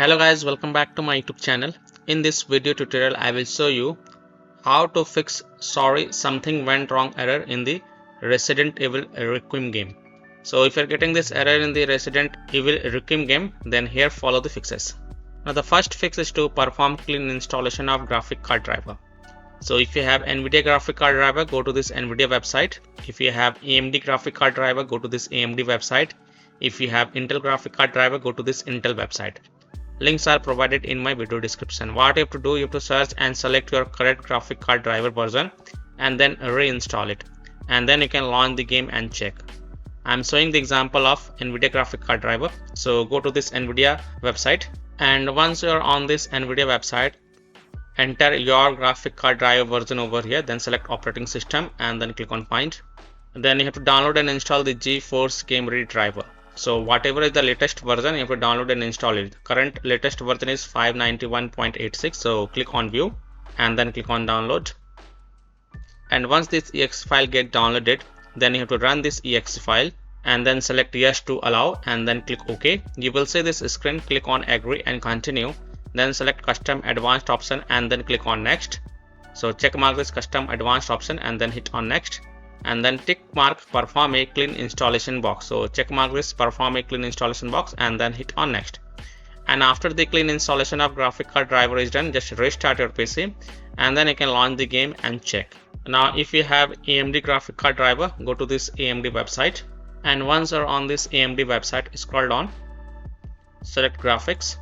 Hello guys, welcome back to my YouTube channel. In this video tutorial I will show you how to fix sorry something went wrong error in the Resident Evil Requiem game. So if you're getting this error in the Resident Evil Requiem game, then here follow the fixes. Now the first fix is to perform clean installation of graphic card driver. So if you have Nvidia graphic card driver, go to this Nvidia website. If you have AMD graphic card driver, go to this AMD website. If you have Intel graphic card driver, go to this Intel website. Links are provided in my video description. What you have to do, you have to search and select your correct graphic card driver version and then reinstall it. And then you can launch the game and check. I'm showing the example of Nvidia graphic card driver. So go to this Nvidia website, and once you're on this Nvidia website, enter your graphic card driver version over here, then select operating system and then click on find. Then you have to download and install the GeForce Game Ready driver. So whatever is the latest version, you have to download and install it. Current latest version is 591.86. So click on view and then click on download. And once this exe file get downloaded, then you have to run this exe file and then select yes to allow and then click OK. You will see this screen, click on agree and continue. Then select custom advanced option and then click on next. So check mark this custom advanced option and then hit on next. And then tick mark perform a clean installation box. So check mark this perform a clean installation box and then hit on next. And after the clean installation of graphic card driver is done, just restart your PC and then you can launch the game and check. Now if you have AMD graphic card driver, go to this AMD website, and once you're on this AMD website, scroll down, select graphics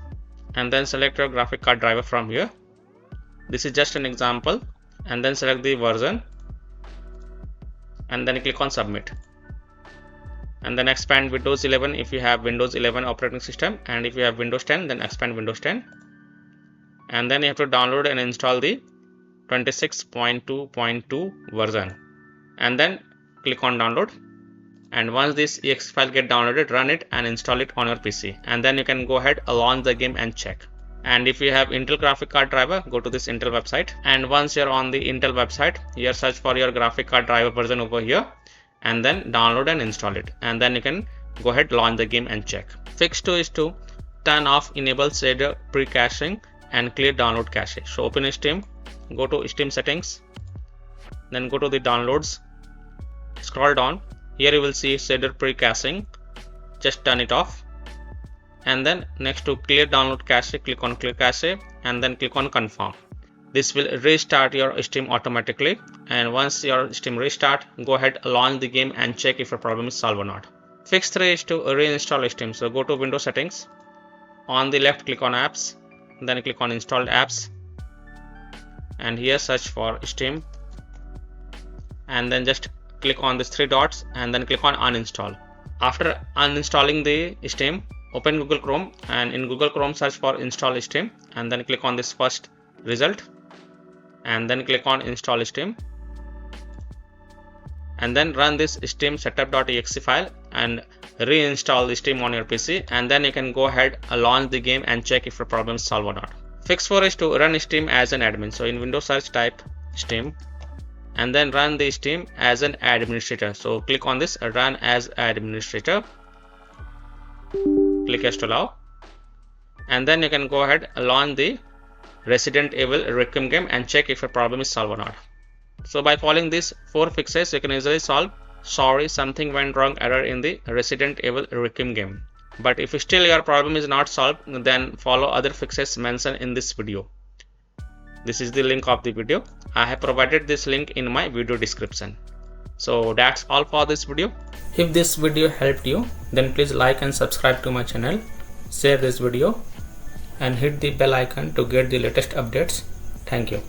and then select your graphic card driver from here. This is just an example, and then select the version and then click on submit. And then expand Windows 11 if you have Windows 11 operating system, and if you have Windows 10, then expand Windows 10. And then you have to download and install the 26.2.2 version and then click on download. And once this exe file get downloaded, run it and install it on your PC, and then you can go ahead and launch the game and check. And if you have Intel graphic card driver, go to this Intel website, and once you're on the Intel website, here search for your graphic card driver version over here and then download and install it, and then you can go ahead, launch the game and check. Fix 2 is to turn off enable shader pre-caching and clear download cache. So open Steam, go to Steam settings, then go to the downloads, scroll down. Here you will see shader pre-caching, just turn it off. And then next to clear download cache, click on clear cache and then click on confirm. This will restart your Steam automatically, and once your Steam restart, go ahead, launch the game and check if your problem is solved or not. Fix 3 is to reinstall Steam. So go to Windows settings, on the left click on apps, then click on installed apps, and here search for Steam, and then just click on these 3 dots and then click on uninstall. After uninstalling the Steam, open Google Chrome, and in Google Chrome search for install Steam and then click on this first result and then click on install Steam, and then run this steam setup.exe file and reinstall the Steam on your PC, and then you can go ahead and launch the game and check if your problem is solved or not. Fix 4 is to run Steam as an admin. So in Windows search type Steam and then run the Steam as an administrator. So click on this run as administrator, click yes to allow, and then you can go ahead and launch the Resident Evil Requiem game and check if your problem is solved or not. So by following these 4 fixes, you can easily solve sorry something went wrong error in the Resident Evil Requiem game. But if still your problem is not solved, then follow other fixes mentioned in this video. This is the link of the video. I have provided this link in my video description. So that's all for this video. If this video helped you, then please like and subscribe to my channel, share this video and hit the bell icon to get the latest updates. Thank you.